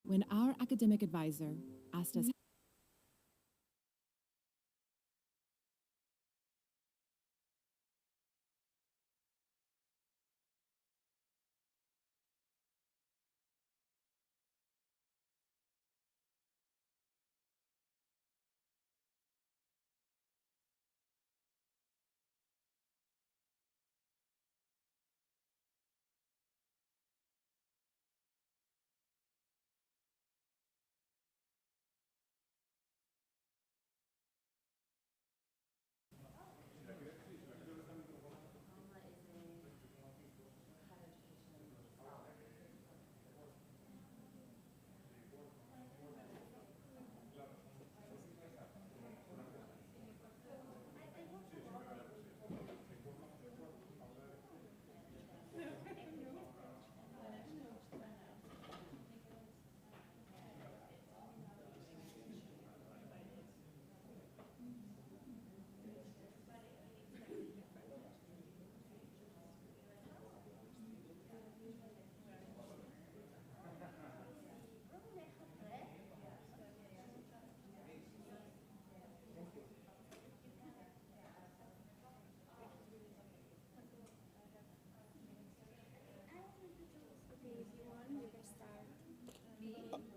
When our academic advisor asked us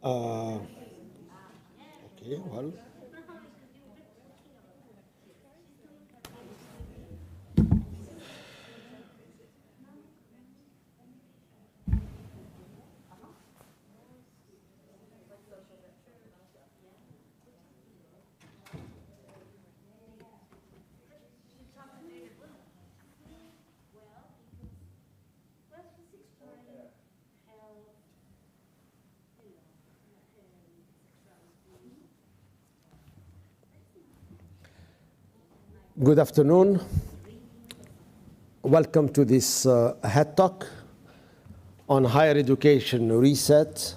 Okay, well. Good afternoon. Welcome to this head talk on higher education reset,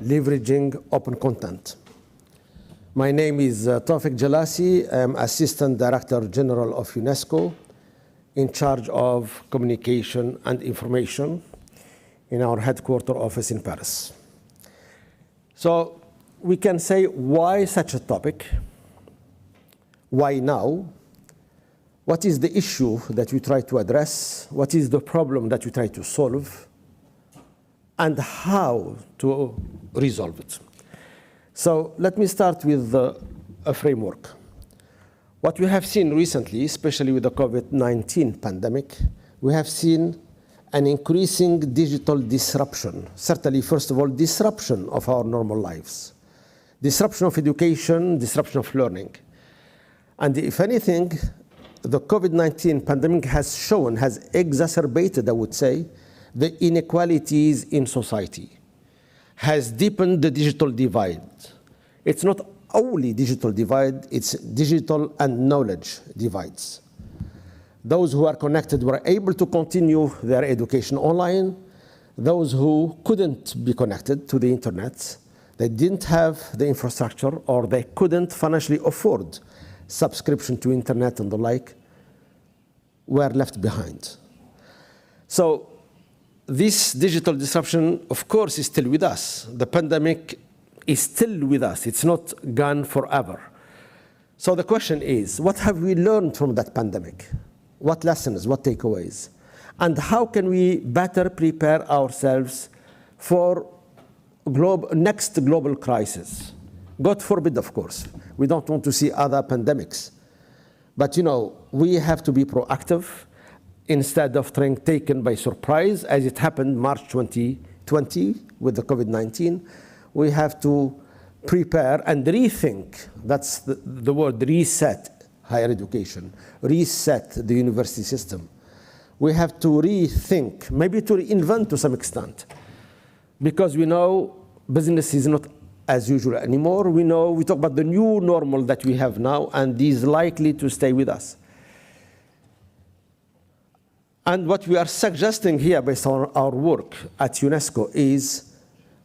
leveraging open content. My name is Tawfik JELASSI. I'm Assistant Director General of UNESCO, in charge of communication and information in our headquarter office in Paris. So we can say, why such a topic? Why now? What is the issue that we try to address? What is the problem that we try to solve? And how to resolve it? So let me start with a framework. What we have seen recently, especially with the COVID-19 pandemic, we have seen an increasing digital disruption. Certainly, first of all, disruption of our normal lives. Disruption of education, disruption of learning. And if anything, the COVID-19 pandemic has exacerbated, I would say, the inequalities in society, has deepened the digital divide. It's not only digital divide, it's digital and knowledge divides. Those who are connected were able to continue their education online. Those who couldn't be connected to the internet, they didn't have the infrastructure, or they couldn't financially afford subscription to internet and the like, were left behind. So this digital disruption, of course, is still with us. The pandemic is still with us. It's not gone forever. So the question is, what have we learned from that pandemic? What lessons, what takeaways? And how can we better prepare ourselves for next global crisis? God forbid, of course. We don't want to see other pandemics. But, we have to be proactive instead of being taken by surprise, as it happened March 2020 with the COVID-19. We have to prepare and rethink. That's the word, reset higher education, reset the university system. We have to rethink, maybe to reinvent to some extent, because we know business is not as usual anymore. We talk about the new normal that we have now, and is likely to stay with us. And what we are suggesting here, based on our work at UNESCO, is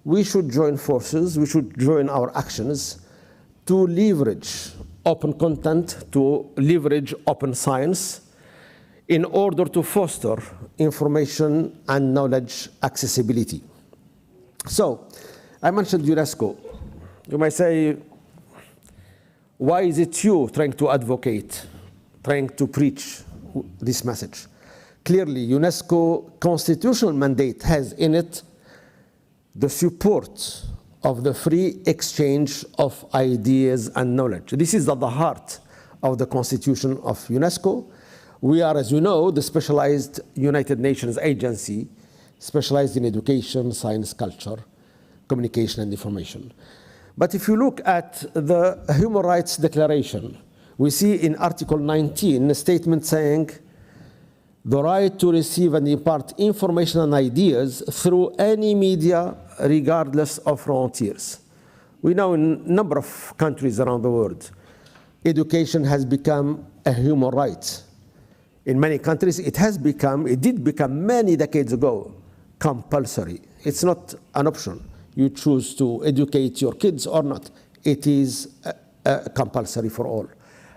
we should join forces, we should join our actions to leverage open content, to leverage open science, in order to foster information and knowledge accessibility. So, I mentioned UNESCO. You might say, why is it you trying to advocate, trying to preach this message? Clearly, UNESCO constitutional mandate has in it the support of the free exchange of ideas and knowledge. This is at the heart of the constitution of UNESCO. We are, as you know, the specialized United Nations agency specialized in education, science, culture, communication, and information. But if you look at the Human Rights Declaration, we see in Article 19 a statement saying, the right to receive and impart information and ideas through any media, regardless of frontiers. We know in a number of countries around the world, education has become a human right. In many countries, it did become many decades ago, compulsory. It's not an option. You choose to educate your kids or not. It is compulsory for all.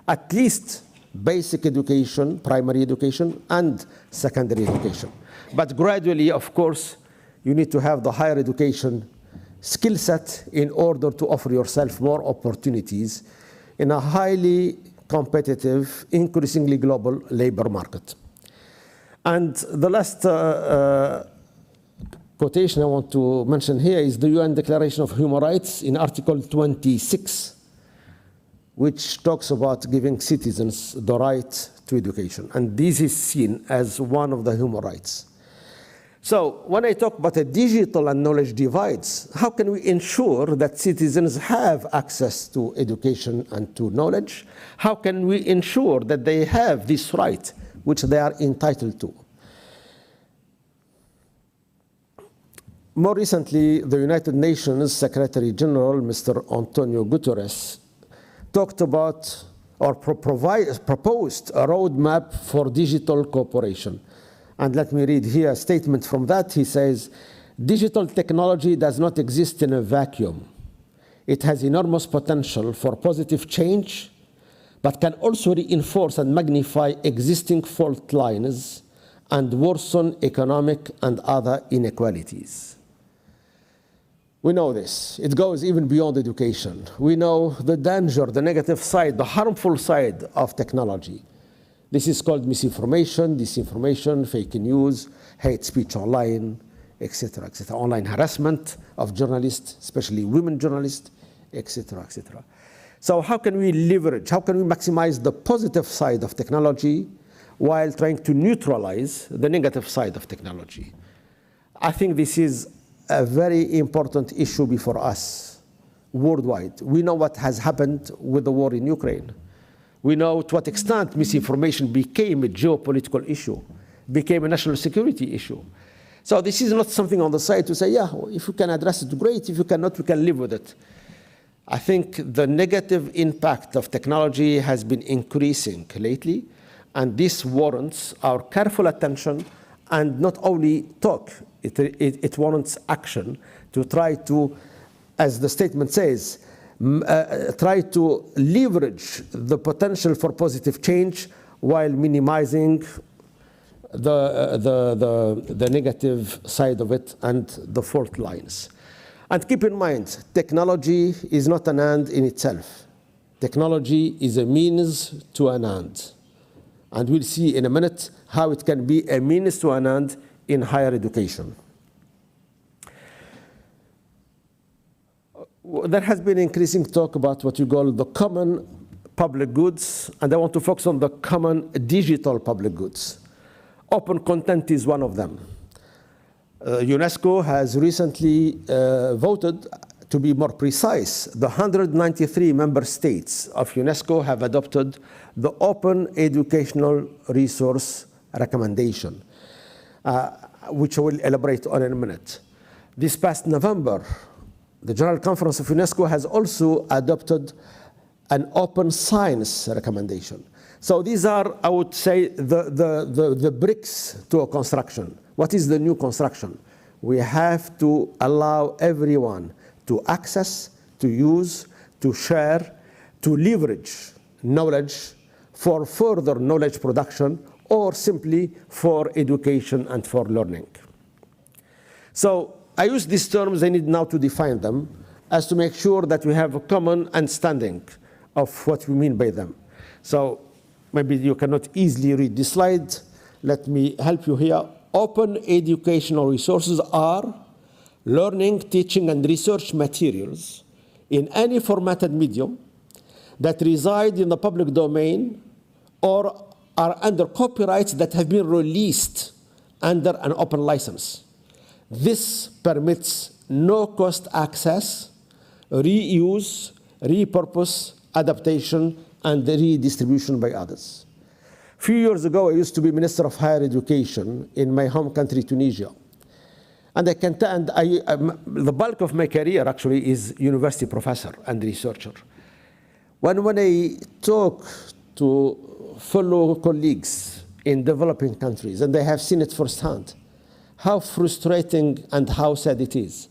At least basic education, primary education, and secondary education. But gradually, of course, you need to have the higher education skill set in order to offer yourself more opportunities in a highly competitive, increasingly global labor market. And the last quotation I want to mention here is the UN Declaration of Human Rights in Article 26, which talks about giving citizens the right to education. And this is seen as one of the human rights. So when I talk about a digital and knowledge divides, how can we ensure that citizens have access to education and to knowledge? How can we ensure that they have this right, which they are entitled to? More recently, the United Nations Secretary General, Mr. Antonio Guterres, talked about or proposed a roadmap for digital cooperation. And let me read here a statement from that. He says, digital technology does not exist in a vacuum. It has enormous potential for positive change, but can also reinforce and magnify existing fault lines and worsen economic and other inequalities. We know this. It goes even beyond education. We know the danger, the negative side, the harmful side of technology. This is called misinformation, disinformation, fake news, hate speech online, etc., etc., online harassment of journalists, especially women journalists, etc., etc. So how can we leverage, how can we maximize the positive side of technology while trying to neutralize the negative side of technology? I think this is a very important issue before us worldwide. We know what has happened with the war in Ukraine. We know to what extent misinformation became a geopolitical issue, became a national security issue. So this is not something on the side to say, yeah, if you can address it, great. If you cannot, we can live with it. I think the negative impact of technology has been increasing lately, and this warrants our careful attention and not only talk. It warrants action to try to, as the statement says, try to leverage the potential for positive change while minimizing the negative side of it and the fault lines. And keep in mind, technology is not an end in itself. Technology is a means to an end. And we'll see in a minute how it can be a means to an end in higher education. There has been increasing talk about what you call the common public goods, and I want to focus on the common digital public goods. Open content is one of them. UNESCO has recently voted, to be more precise, the 193 member states of UNESCO have adopted the Open Educational Resource Recommendation, which I will elaborate on in a minute. This past November, the General Conference of UNESCO has also adopted an Open Science Recommendation. So these are, I would say, the bricks to a construction. What is the new construction? We have to allow everyone to access, to use, to share, to leverage knowledge for further knowledge production or simply for education and for learning. So I use these terms, I need now to define them, as to make sure that we have a common understanding of what we mean by them. So maybe you cannot easily read this slide. Let me help you here. Open educational resources are learning, teaching, and research materials in any formatted medium that reside in the public domain or are under copyrights that have been released under an open license. This permits no-cost access, reuse, repurpose, adaptation, and redistribution by others. A few years ago, I used to be Minister of Higher Education in my home country, Tunisia. And I can tell, the bulk of my career actually is university professor and researcher. When I talk to fellow colleagues in developing countries, and they have seen it firsthand, how frustrating and how sad it is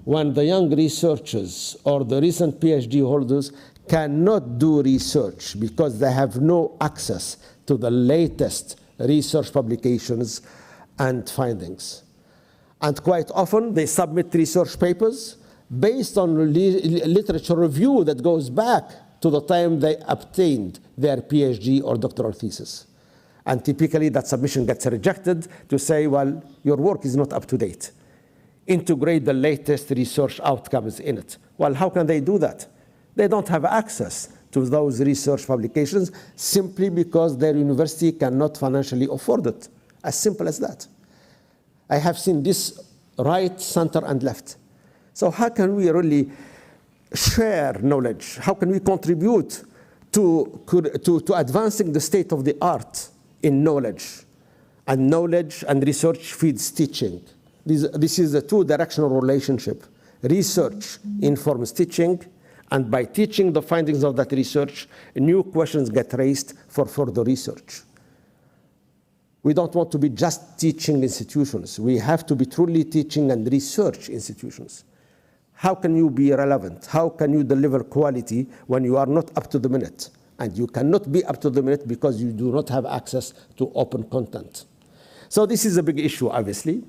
when the young researchers or the recent PhD holders cannot do research because they have no access to the latest research publications and findings. And quite often they submit research papers based on literature review that goes back to the time they obtained their PhD or doctoral thesis. And typically that submission gets rejected to say, well, your work is not up to date. Integrate the latest research outcomes in it. Well, how can they do that? They don't have access to those research publications simply because their university cannot financially afford it. As simple as that. I have seen this right, center, and left. So how can we really share knowledge? How can we contribute to advancing the state of the art in knowledge? And knowledge and research feeds teaching. This is a two-directional relationship. Research informs teaching, and by teaching the findings of that research, new questions get raised for further research. We don't want to be just teaching institutions. We have to be truly teaching and research institutions. How can you be relevant? How can you deliver quality when you are not up to the minute? And you cannot be up to the minute because you do not have access to open content. So this is a big issue, obviously.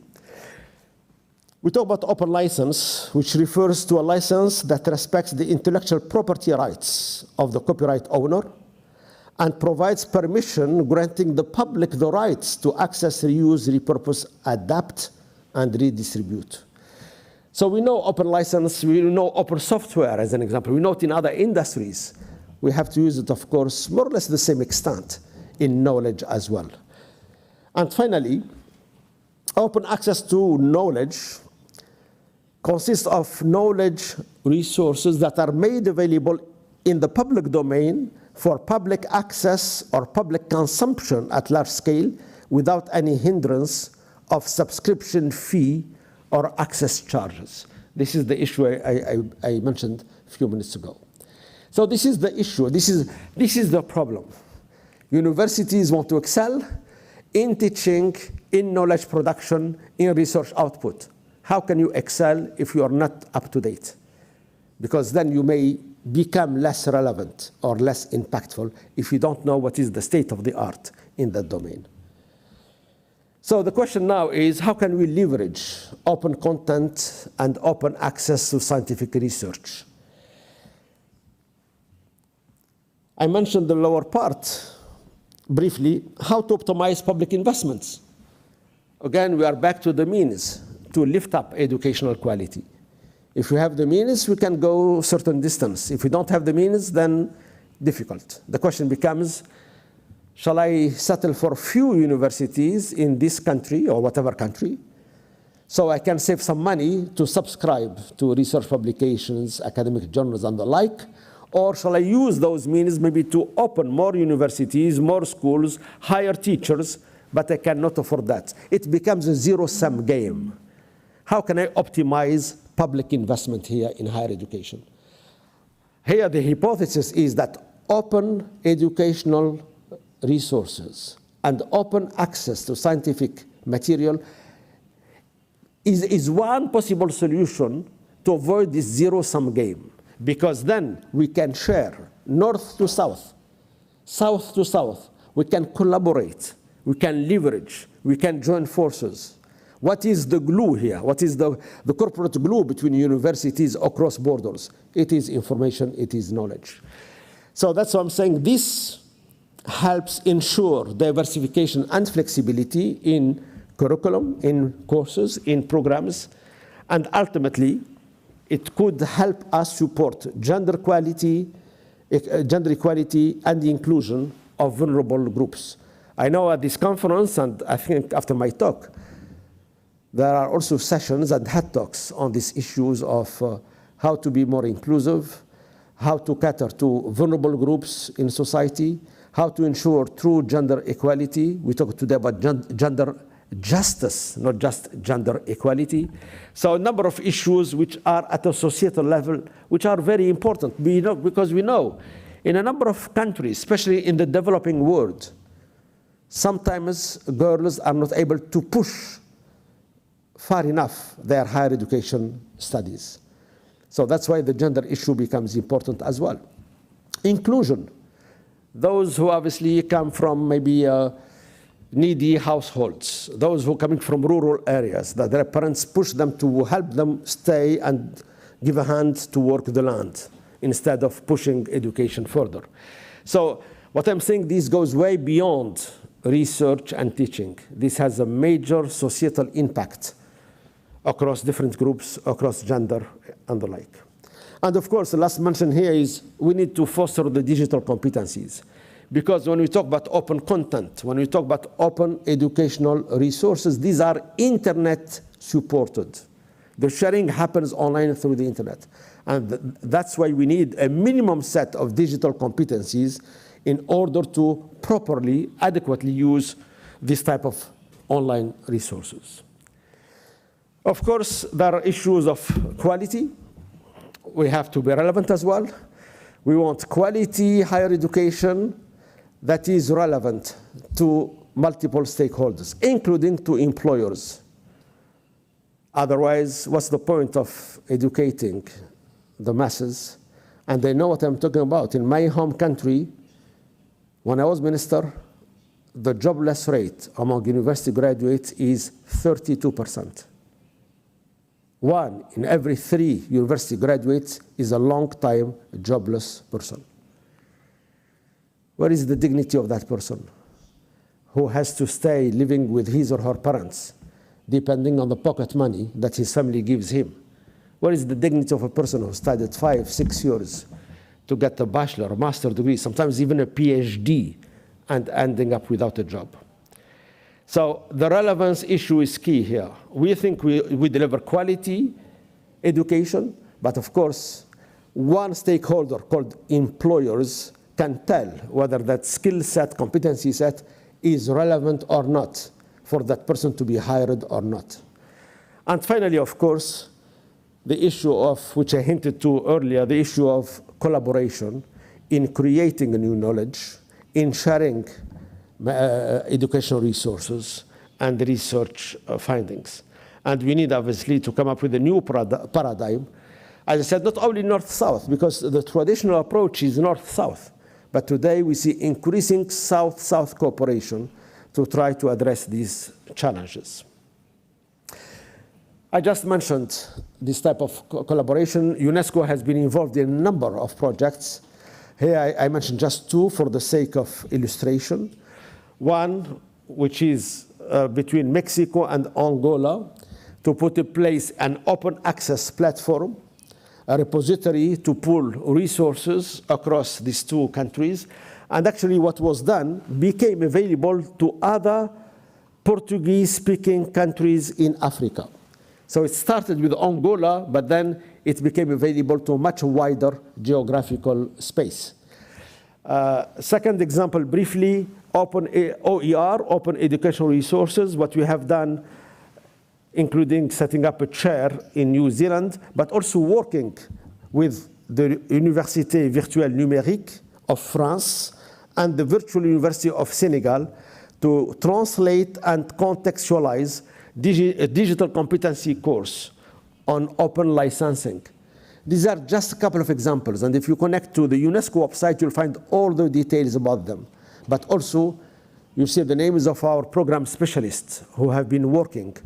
We talk about open license, which refers to a license that respects the intellectual property rights of the copyright owner and provides permission granting the public the rights to access, reuse, repurpose, adapt, and redistribute. So we know open license, we know open software as an example. We know it in other industries. We have to use it, of course, more or less the same extent in knowledge as well. And finally, open access to knowledge consists of knowledge resources that are made available in the public domain for public access or public consumption at large scale without any hindrance of subscription fee or access charges. This is the issue I mentioned a few minutes ago. So this is the issue. This is the problem. Universities want to excel in teaching, in knowledge production, in research output. How can you excel if you are not up to date? Because then you may become less relevant or less impactful if you don't know what is the state of the art in that domain. So the question now is, how can we leverage open content and open access to scientific research? I mentioned the lower part briefly, how to optimize public investments. Again, we are back to the means to lift up educational quality. If we have the means, we can go a certain distance. If we don't have the means, then difficult. The question becomes, shall I settle for few universities in this country or whatever country so I can save some money to subscribe to research publications, academic journals, and the like? Or shall I use those means maybe to open more universities, more schools, hire teachers, but I cannot afford that? It becomes a zero-sum game. How can I optimize public investment here in higher education? Here the hypothesis is that open educational resources and open access to scientific material is one possible solution to avoid this zero-sum game, because then we can share north to south, south to south. We can collaborate, we can leverage, we can join forces. What is the glue here? What is the corporate glue between universities across borders? It is information, it is knowledge. So that's why I'm saying this helps ensure diversification and flexibility in curriculum, in courses, in programs, and ultimately, it could help us support gender equality and the inclusion of vulnerable groups. I know at this conference, and I think after my talk, there are also sessions and head talks on these issues of how to be more inclusive, how to cater to vulnerable groups in society, how to ensure true gender equality. We talked today about gender justice, not just gender equality. So a number of issues which are at a societal level, which are very important. Because we know in a number of countries, especially in the developing world, sometimes girls are not able to push far enough their higher education studies. So that's why the gender issue becomes important as well. Inclusion. Those who obviously come from maybe needy households, those who are coming from rural areas, that their parents push them to help them stay and give a hand to work the land instead of pushing education further. So what I'm saying, this goes way beyond research and teaching. This has a major societal impact across different groups, across gender and the like. And of course, the last mention here is we need to foster the digital competencies. Because when we talk about open content, when we talk about open educational resources, these are internet supported. The sharing happens online through the internet. And that's why we need a minimum set of digital competencies in order to properly, adequately use this type of online resources. Of course, there are issues of quality. We have to be relevant as well. We want quality higher education that is relevant to multiple stakeholders, including to employers. Otherwise, what's the point of educating the masses? And they know what I'm talking about. In my home country, when I was minister, the jobless rate among university graduates is 32%. 1 in every 3 university graduates is a long-time jobless person. Where is the dignity of that person who has to stay living with his or her parents, depending on the pocket money that his family gives him? Where is the dignity of a person who studied 5, 6 years to get a bachelor, a master's degree, sometimes even a PhD, and ending up without a job? So the relevance issue is key here. We think we deliver quality education, but of course, one stakeholder called employers can tell whether that skill set, competency set is relevant or not for that person to be hired or not. And finally, of course, the issue of, which I hinted to earlier, the issue of collaboration in creating a new knowledge, in sharing educational resources and research findings. And we need, obviously, to come up with a new paradigm. As I said, not only north-south, because the traditional approach is north-south. But today we see increasing south-south cooperation to try to address these challenges. I just mentioned this type of collaboration. UNESCO has been involved in a number of projects. Here I mentioned just 2 for the sake of illustration. One, which is between Mexico and Angola, to put in place an open access platform, a repository to pool resources across these 2 countries. And actually what was done became available to other Portuguese-speaking countries in Africa. So it started with Angola, but then it became available to a much wider geographical space. Second example, briefly, open OER, open educational resources, what we have done, including setting up a chair in New Zealand, but also working with the Université Virtuelle Numérique of France and the Virtual University of Senegal to translate and contextualize a digital competency course on open licensing. These are just a couple of examples, and if you connect to the UNESCO website, you'll find all the details about them. But also, you see the names of our program specialists who have been working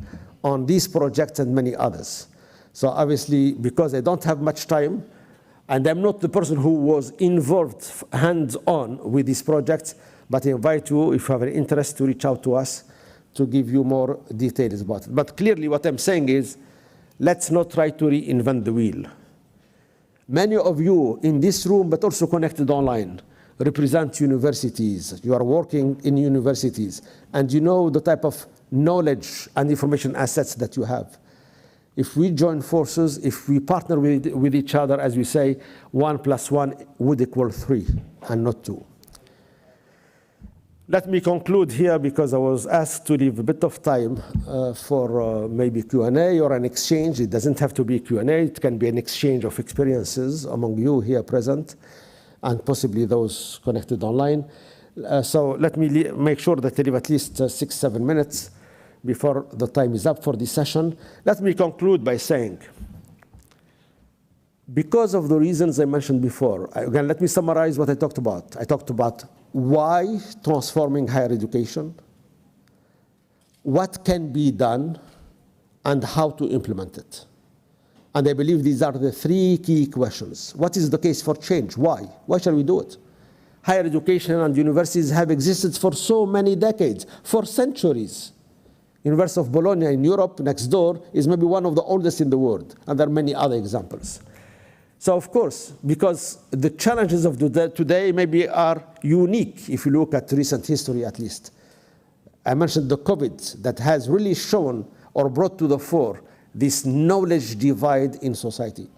on these projects and many others. So obviously, because I don't have much time, and I'm not the person who was involved hands-on with these projects, but I invite you, if you have an interest, to reach out to us to give you more details about it. But clearly what I'm saying is, let's not try to reinvent the wheel. Many of you in this room, but also connected online, represent universities. You are working in universities, and you know the type of knowledge and information assets that you have. If we join forces, if we partner with each other, as we say, 1 + 1 would equal 3 and not 2. Let me conclude here, because I was asked to leave a bit of time for maybe Q&A or an exchange. It doesn't have to be Q&A. It can be an exchange of experiences among you here present and possibly those connected online. So let me make sure that I leave at least 6-7 minutes before the time is up for this session. Let me conclude by saying, because of the reasons I mentioned before, again, let me summarize what I talked about. I talked about why transforming higher education, what can be done, and how to implement it. And I believe these are the 3 key questions. What is the case for change? Why? Why shall we do it? Higher education and universities have existed for so many decades, for centuries. University of Bologna in Europe, next door, is maybe one of the oldest in the world, and there are many other examples. So of course, because the challenges of today maybe are unique, if you look at recent history at least. I mentioned the COVID that has really shown or brought to the fore this knowledge divide in society.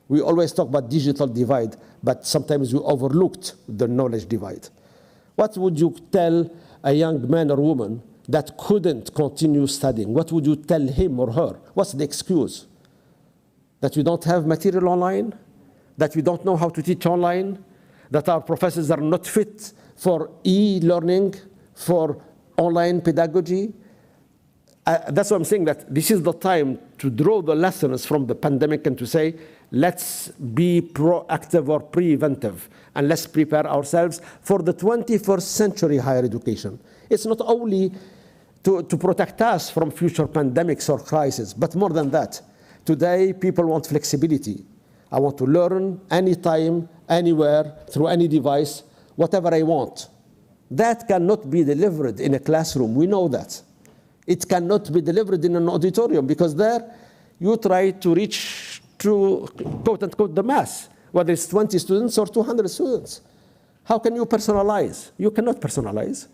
We always talk about digital divide, but sometimes we overlooked the knowledge divide. What would you tell a young man or woman that couldn't continue studying? What would you tell him or her? What's the excuse? That we don't have material online? That we don't know how to teach online? That our professors are not fit for e-learning, for online pedagogy? That's what I'm saying, that this is the time to draw the lessons from the pandemic and to say, let's be proactive or preventive, and let's prepare ourselves for the 21st century higher education. It's not only to protect us from future pandemics or crises, but more than that. Today, people want flexibility. I want to learn anytime, anywhere, through any device, whatever I want. That cannot be delivered in a classroom. We know that. It cannot be delivered in an auditorium, because there you try to reach to, quote unquote, the mass, whether it's 20 students or 200 students. How can you personalize? You cannot personalize.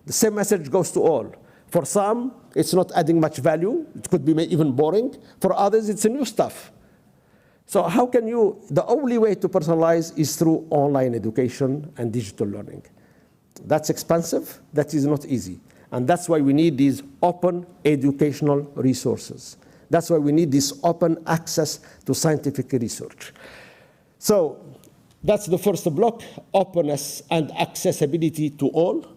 The same message goes to all. For some, it's not adding much value. It could be even boring. For others, it's a new stuff. So how can you, the only way to personalize is through online education and digital learning. That's expensive. That is not easy. And that's why we need these open educational resources. That's why we need this open access to scientific research. So that's the first block, openness and accessibility to all.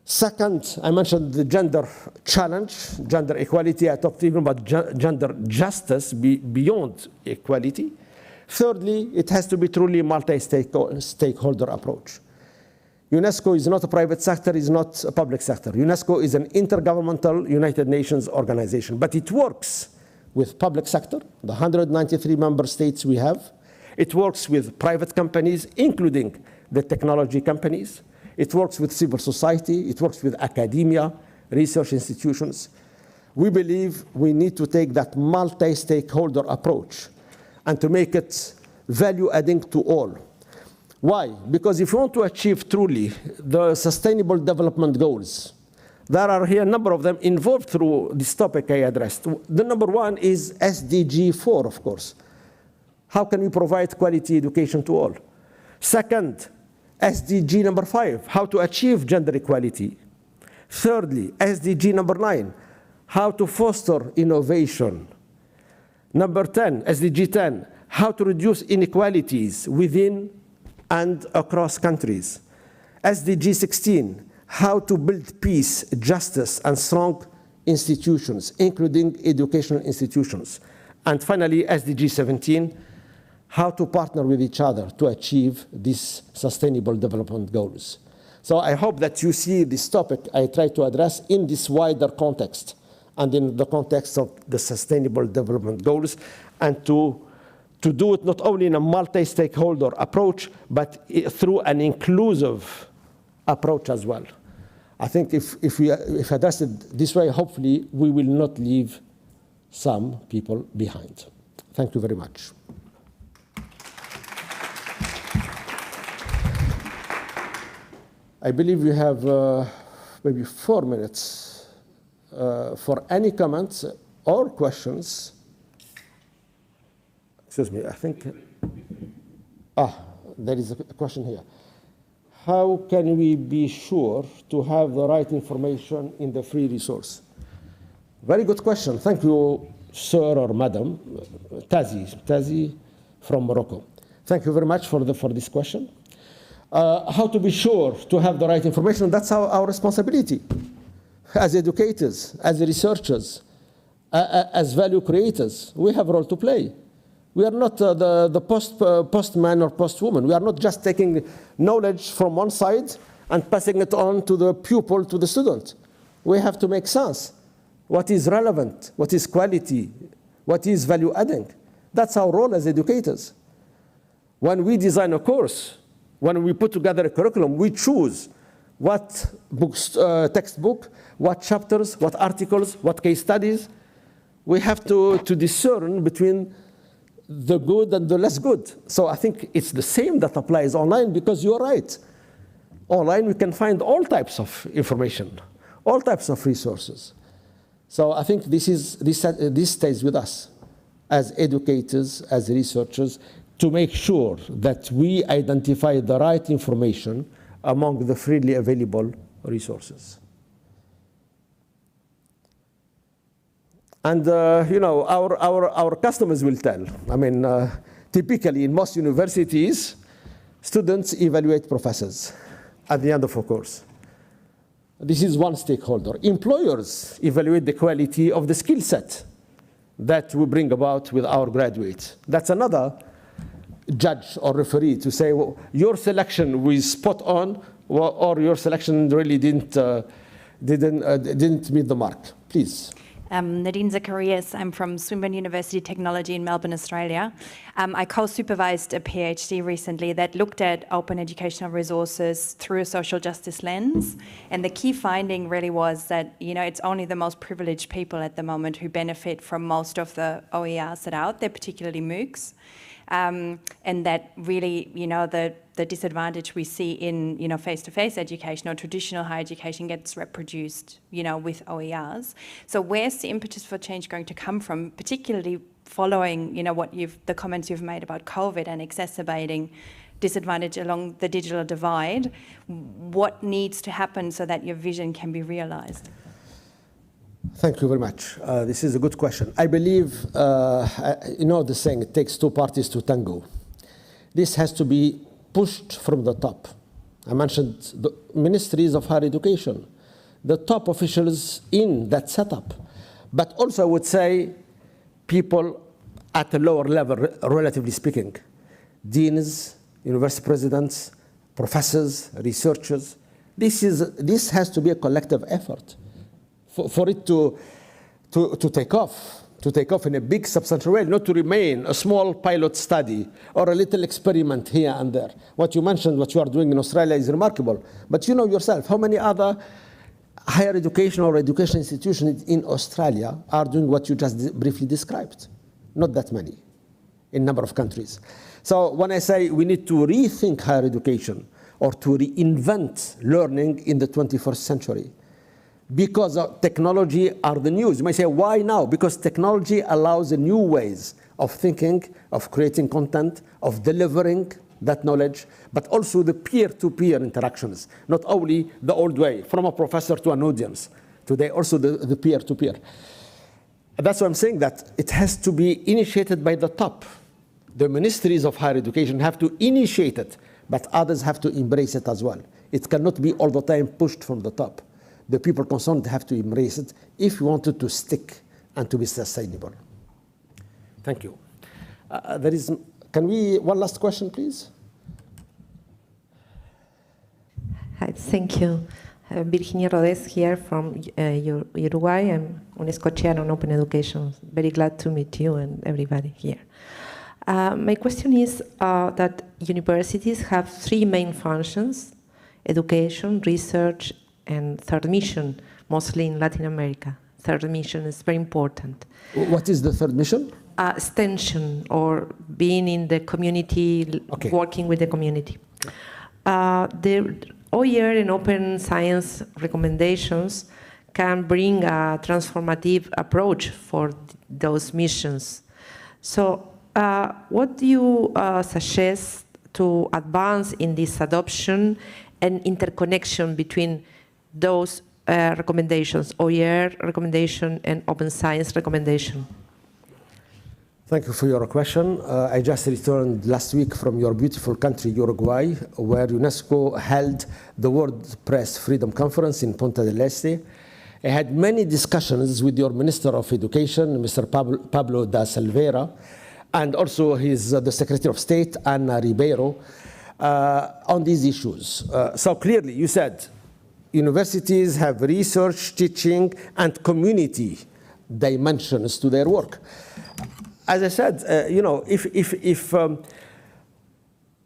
Second, I mentioned the gender challenge, gender equality. I talked even about gender justice beyond equality. Thirdly, it has to be truly multi-stakeholder approach. UNESCO is not a private sector, is not a public sector. UNESCO is an intergovernmental United Nations organization, but it works with public sector, the 193 member states we have. It works with private companies, including the technology companies. It works with civil society. It works with academia, research institutions. We believe we need to take that multi-stakeholder approach and to make it value-adding to all. Why? Because if you want to achieve truly the Sustainable Development Goals, there are here a number of them involved through this topic I addressed. The number one is SDG 4, of course. How can we provide quality education to all? Second, SDG number 5, how to achieve gender equality. Thirdly, SDG number 9, how to foster innovation. Number 10, SDG 10, how to reduce inequalities within and across countries. SDG 16, how to build peace, justice, and strong institutions, including educational institutions. And finally, SDG 17, how to partner with each other to achieve these Sustainable Development Goals. So I hope that you see this topic I try to address in this wider context and in the context of the Sustainable Development Goals, and to do it not only in a multi-stakeholder approach, but through an inclusive approach as well. I think if we address it this way, hopefully we will not leave some people behind. Thank you very much. I believe we have maybe 4 minutes for any comments or questions. Excuse me, I think, there is a question here. How can we be sure to have the right information in the free resource? Very good question. Thank you, sir or madam. Tazi from Morocco. Thank you very much for this question. How to be sure to have the right information? That's our responsibility as educators, as researchers, as value creators. We have a role to play. We are not the postman or postwoman. We are not just taking knowledge from one side and passing it on to the pupil, to the student. We have to make sense. What is relevant? What is quality? What is value adding? That's our role as educators. When we design a course, when we put together a curriculum, we choose what books, textbook, what chapters, what articles, what case studies. We have to discern between the good and the less good. So I think it's the same that applies online, because you're right. Online we can find all types of information, all types of resources. So I think this stays with us as educators, as researchers, to make sure that we identify the right information among the freely available resources. And our customers will tell. I mean, typically in most universities, students evaluate professors at the end of a course. This is one stakeholder. Employers evaluate the quality of the skill set that we bring about with our graduates. That's another judge or referee to say, well, your selection was spot on, or your selection really didn't meet the mark. Please. Nadine Zacharias. I'm from Swinburne University Technology in Melbourne, Australia. I co-supervised a PhD recently that looked at open educational resources through a social justice lens. And the key finding really was that, it's only the most privileged people at the moment who benefit from most of the OERs that are out there, particularly MOOCs. And that really, the disadvantage we see in, face-to-face education or traditional higher education gets reproduced, with OERs. So where's the impetus for change going to come from, particularly following, the comments you've made about COVID and exacerbating disadvantage along the digital divide? What needs to happen so that your vision can be realized? Thank you very much. This is a good question. I believe, the saying, it takes two parties to tango. This has to be pushed from the top. I mentioned the ministries of higher education, the top officials in that setup. But also I would say people at a lower level, relatively speaking, deans, university presidents, professors, researchers. This has to be a collective effort for it to take off in a big substantial way, not to remain a small pilot study or a little experiment here and there. What you mentioned, what you are doing in Australia is remarkable. But you know yourself, how many other higher education or education institutions in Australia are doing what you just briefly described? Not that many in a number of countries. So when I say we need to rethink higher education or to reinvent learning in the 21st century, because technology are the news. You might say, why now? Because technology allows new ways of thinking, of creating content, of delivering that knowledge, but also the peer-to-peer interactions, not only the old way, from a professor to an audience. Today, also the peer-to-peer. That's why I'm saying that it has to be initiated by the top. The ministries of higher education have to initiate it, but others have to embrace it as well. It cannot be all the time pushed from the top. The people concerned have to embrace it if we want it to stick and to be sustainable. Thank you. One last question, please? Hi, thank you. Virginia Rodés here from Uruguay. I'm UNESCO Chair on Open Education. Very glad to meet you and everybody here. My question is that universities have three main functions: education, research, and third mission, mostly in Latin America. Third mission is very important. What is the third mission? Extension, or being in the community, okay, working with the community. The OER and open science recommendations can bring a transformative approach for those missions. So what do you suggest to advance in this adoption and interconnection between those recommendations, OER recommendation and open science recommendation? Thank you for your question. I just returned last week from your beautiful country, Uruguay, where UNESCO held the World Press Freedom Conference in Punta del Este. I had many discussions with your Minister of Education, Mr. Pablo da Silveira, and also the Secretary of State, Ana Ribeiro, on these issues. So clearly, you said universities have research, teaching, and community dimensions to their work. As I said, you know,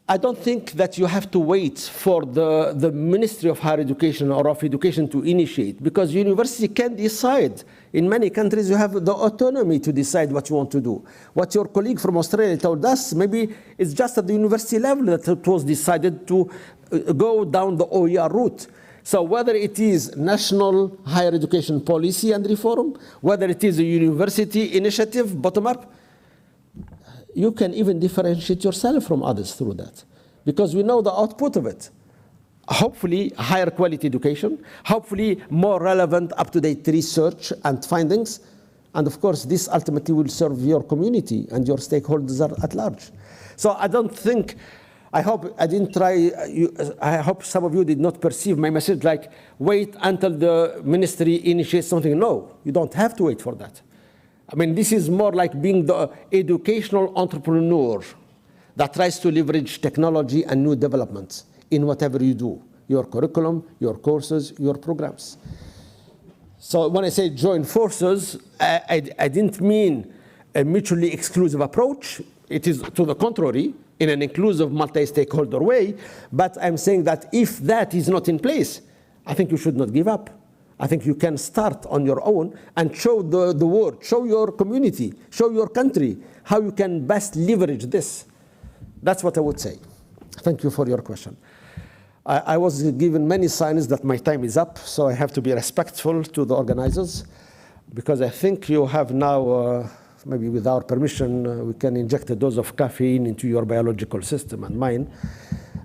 I don't think that you have to wait for the Ministry of Higher Education or of Education to initiate, because university can decide. In many countries, you have the autonomy to decide what you want to do. What your colleague from Australia told us, maybe it's just at the university level that it was decided to go down the OER route. So whether it is national higher education policy and reform, whether it is a university initiative, bottom-up, you can even differentiate yourself from others through that, because we know the output of it. Hopefully, higher quality education, hopefully more relevant, up-to-date research and findings, and of course, this ultimately will serve your community and your stakeholders at large. So I don't think, I hope I didn't try, I hope some of you did not perceive my message like, wait until the ministry initiates something. No, you don't have to wait for that. I mean, this is more like being the educational entrepreneur that tries to leverage technology and new developments in whatever you do, your curriculum, your courses, your programs. So when I say join forces, I didn't mean a mutually exclusive approach. It is to the contrary, in an inclusive multi-stakeholder way, but I'm saying that if that is not in place, I think you should not give up. I think you can start on your own and show the world, show your community, show your country how you can best leverage this. That's what I would say. Thank you for your question. I was given many signs that my time is up, so I have to be respectful to the organizers, because I think you have now, maybe with our permission, we can inject a dose of caffeine into your biological system and mine.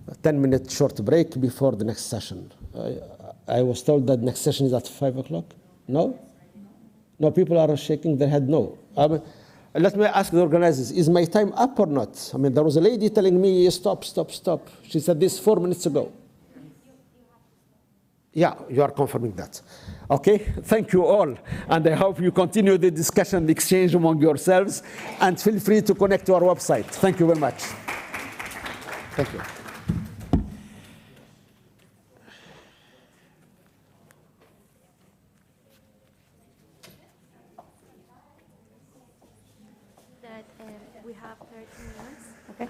A 10-minute short break before the next session. I was told that next session is at 5 o'clock. No? No, people are shaking their head no. Let me ask the organizers, is my time up or not? I mean, there was a lady telling me, stop, stop, stop. She said this 4 minutes ago. Yeah, you are confirming that. Okay, thank you all. And I hope you continue the discussion, the exchange among yourselves, and feel free to connect to our website. Thank you very much. Thank you. We have 30 minutes. Okay.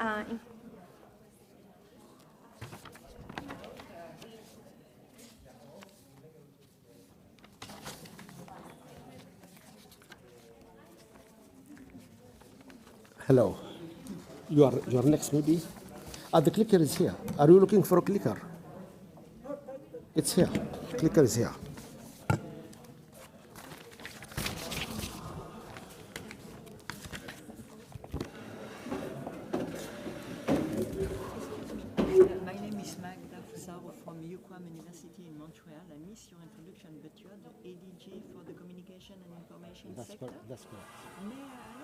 Hello. You are next, maybe? The clicker is here. Are you looking for a clicker? It's here. Clicker is here. University in Montreal. I missed your introduction, but you are the ADG for the communication and information sector. That's correct. May I